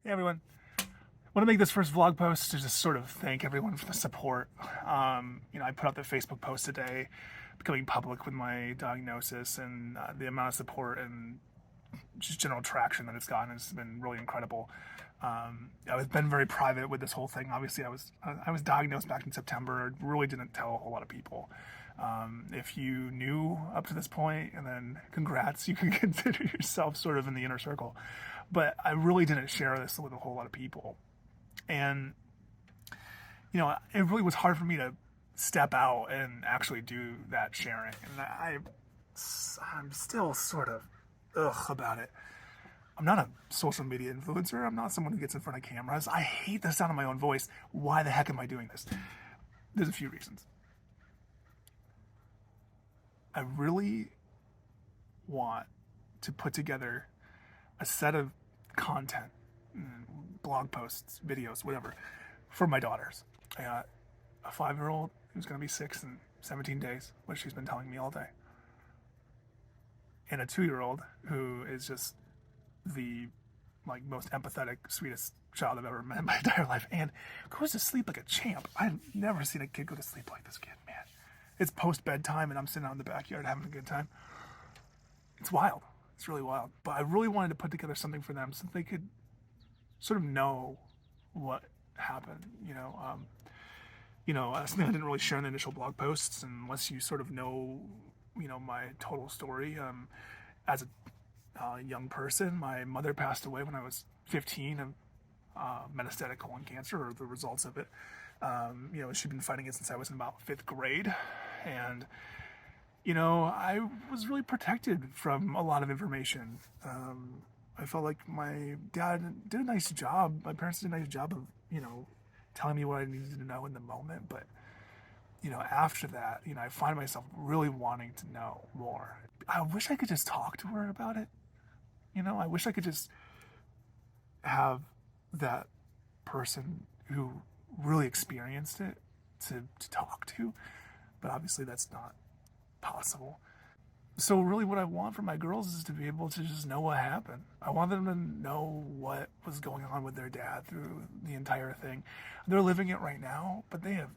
Hey everyone. I want to make this first vlog post to just sort of thank everyone for the support. I put out the Facebook post today, becoming public with my diagnosis, and the amount of support and just general traction that it's gotten has been really incredible. I've been very private with this whole thing. Obviously, I was diagnosed back in September. Really didn't tell a whole lot of people. If you knew up to this point, and then congrats, you can consider yourself sort of in the inner circle. But I really didn't share this with a whole lot of people, and it really was hard for me to step out and actually do that sharing. And I'm still sort of about it. I'm not a social media influencer. I'm not someone who gets in front of cameras. I hate the sound of my own voice. Why the heck am I doing this? There's a few reasons. I really want to put together a set of content, blog posts, videos, whatever, for my daughters. I got a 5-year-old who's going to be 6 in 17 days, which she's been telling me all day, and a 2-year-old who is just the most empathetic, sweetest child I've ever met in my entire life, and goes to sleep like a champ. I've never seen a kid go to sleep like this kid, man. It's post bedtime, and I'm sitting out in the backyard having a good time. It's wild. It's really wild. But I really wanted to put together something for them so they could sort of know what happened. Something I didn't really share in the initial blog posts, unless you sort of know, my total story. As a young person, my mother passed away when I was 15 of metastatic colon cancer, or the results of it. She'd been fighting it since I was in about 5th grade, and I was really protected from a lot of information. I felt like my dad did a nice job. My parents did a nice job of, telling me what I needed to know in the moment. But, after that, I find myself really wanting to know more. I wish I could just talk to her about it. I wish I could just have that person who really experienced it to talk to. But obviously, that's not possible. So really what I want for my girls is to be able to just know what happened. I want them to know what was going on with their dad through the entire thing. They're living it right now, but they have,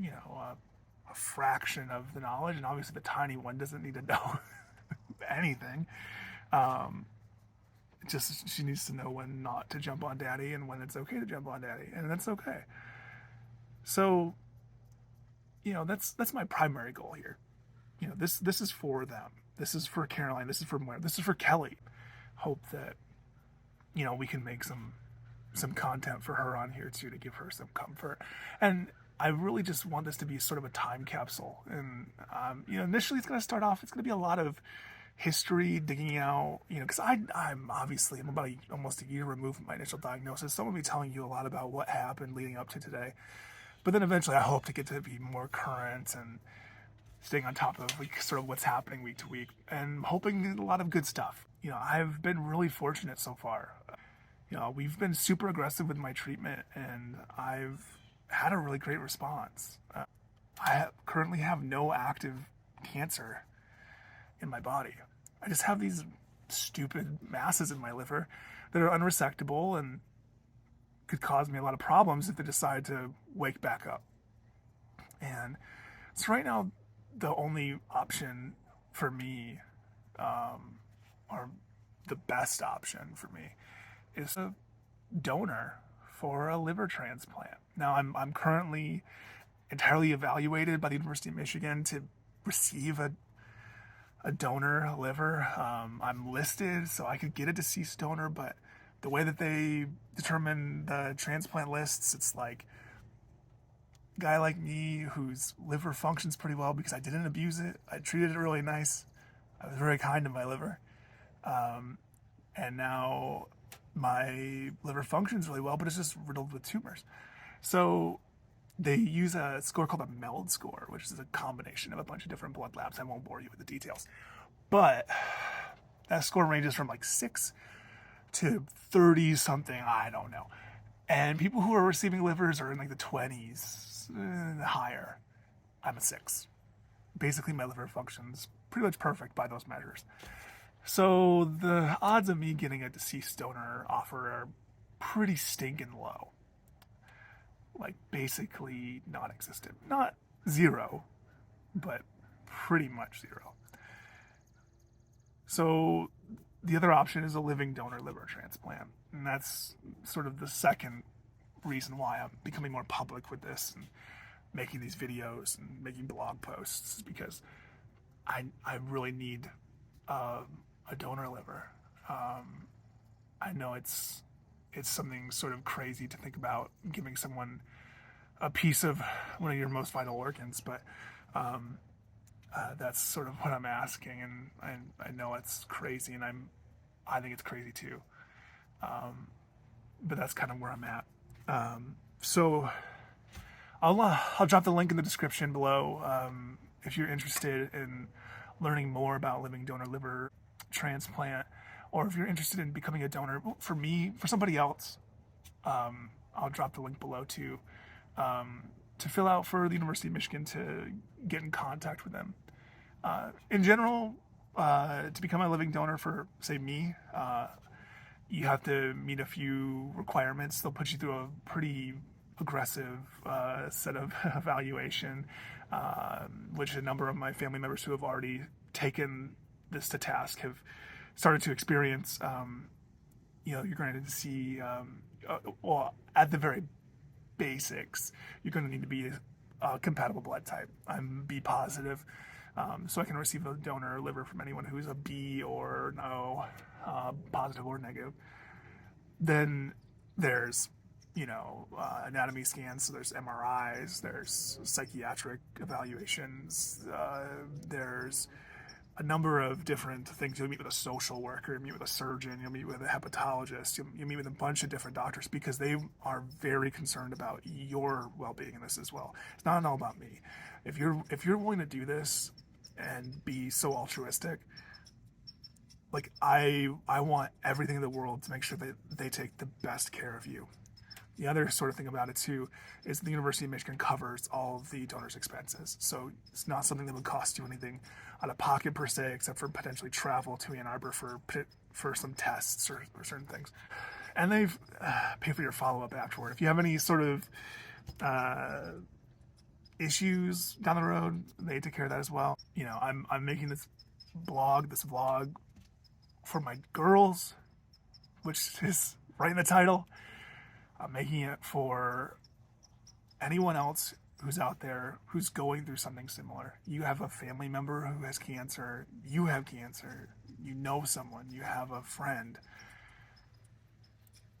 a fraction of the knowledge, and obviously the tiny one doesn't need to know anything. Um, just she needs to know when not to jump on daddy and when it's okay to jump on daddy, and that's okay. So, that's my primary goal here. This is for them. This is for Caroline. This is for Moira. This is for Kelly. Hope that we can make some content for her on here too, to give her some comfort. And I really just want this to be sort of a time capsule. And initially it's going to start off. It's going to be a lot of history, digging out. Because I'm about almost a year removed from my initial diagnosis. So I'm going to be telling you a lot about what happened leading up to today. But then eventually I hope to get to be more current and staying on top of sort of what's happening week to week, and hoping a lot of good stuff. I've been really fortunate so far. We've been super aggressive with my treatment, and I've had a really great response. I currently have no active cancer in my body. I just have these stupid masses in my liver that are unresectable and could cause me a lot of problems if they decide to wake back up. And so right now, the only option for me, or the best option for me, is a donor for a liver transplant. Now, I'm currently entirely evaluated by the University of Michigan to receive a donor liver. I'm listed, so I could get a deceased donor, but the way that they determine the transplant lists, it's like guy like me whose liver functions pretty well because I didn't abuse it. I treated it really nice. I was very kind to my liver. And now my liver functions really well, but it's just riddled with tumors. So they use a score called a MELD score, which is a combination of a bunch of different blood labs. I won't bore you with the details. But that score ranges from 6 to 30 something, I don't know. And people who are receiving livers are in the 20s, higher. I'm a 6. Basically, my liver functions pretty much perfect by those measures. So the odds of me getting a deceased donor offer are pretty stinking low. Like basically non-existent. Not zero, but pretty much zero. So the other option is a living donor liver transplant. And that's sort of the second reason why I'm becoming more public with this and making these videos and making blog posts, because I really need a donor liver. I know it's something sort of crazy to think about giving someone a piece of one of your most vital organs, but that's sort of what I'm asking, and I know it's crazy, and I think it's crazy too. But that's kind of where I'm at. So I'll drop the link in the description below if you're interested in learning more about living donor liver transplant, or if you're interested in becoming a donor for me, for somebody else. I'll drop the link below too, to fill out for the University of Michigan to get in contact with them. In general, to become a living donor for, say, me, you have to meet a few requirements. They'll put you through a pretty aggressive set of evaluation, which a number of my family members who have already taken this to task have started to experience. You're going to see, well, at the very basics, you're going to need to be a compatible blood type. I'm B positive, so I can receive a donor liver from anyone who's a B or no, positive or negative. Then there's, anatomy scans, so there's MRIs, there's psychiatric evaluations, there's a number of different things. You'll meet with a social worker, you'll meet with a surgeon, you'll meet with a hepatologist, you'll meet with a bunch of different doctors, because they are very concerned about your well-being in this as well. It's not all about me. If you're willing to do this and be so altruistic, like I want everything in the world to make sure that they take the best care of you. The other sort of thing about it too is the University of Michigan covers all of the donor's expenses. So it's not something that would cost you anything out of pocket per se, except for potentially travel to Ann Arbor for some tests or certain things. And they've paid for your follow-up afterward. If you have any sort of issues down the road, they take care of that as well. I'm making this vlog for my girls, which is right in the title. I'm making it for anyone else who's out there who's going through something similar. You have a family member who has cancer, you have cancer, you know someone, you have a friend.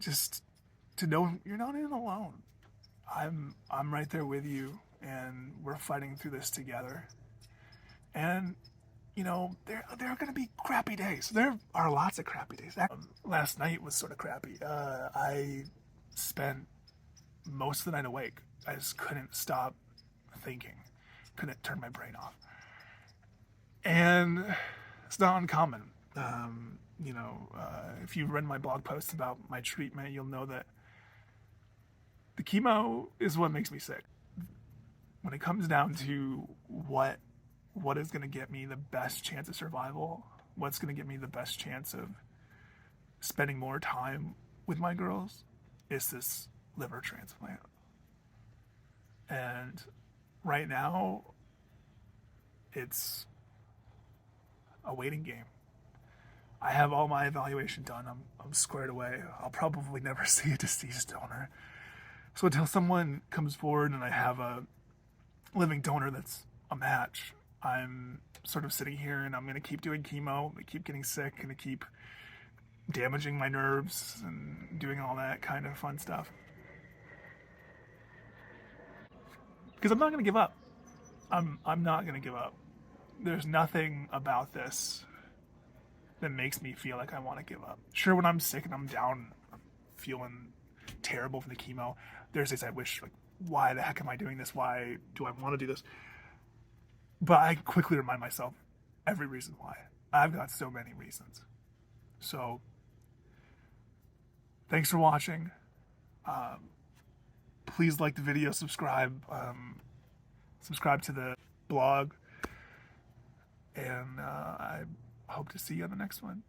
Just to know you're not in alone. I'm right there with you, and we're fighting through this together. And there are going to be crappy days. There are lots of crappy days. Last night was sort of crappy. I spent most of the night awake. I just couldn't stop thinking, couldn't turn my brain off. And it's not uncommon. If you read my blog posts about my treatment, you'll know that the chemo is what makes me sick. When it comes down to what is going to get me the best chance of survival, what's going to get me the best chance of spending more time with my girls, is this liver transplant. And right now, it's a waiting game. I have all my evaluation done. I'm squared away. I'll probably never see a deceased donor. So until someone comes forward and I have a living donor that's a match, I'm sort of sitting here and I'm going to keep doing chemo. I'm going to keep getting sick. I'm going to keep damaging my nerves and doing all that kind of fun stuff. Because I'm not going to give up. I'm not going to give up. There's nothing about this that makes me feel like I want to give up. Sure, when I'm sick and I'm down, I'm feeling terrible from the chemo, there's days I wish, like, why the heck am I doing this? Why do I want to do this? But I quickly remind myself every reason why. I've got so many reasons. So, thanks for watching. Please like the video, subscribe to the blog, and I hope to see you on the next one.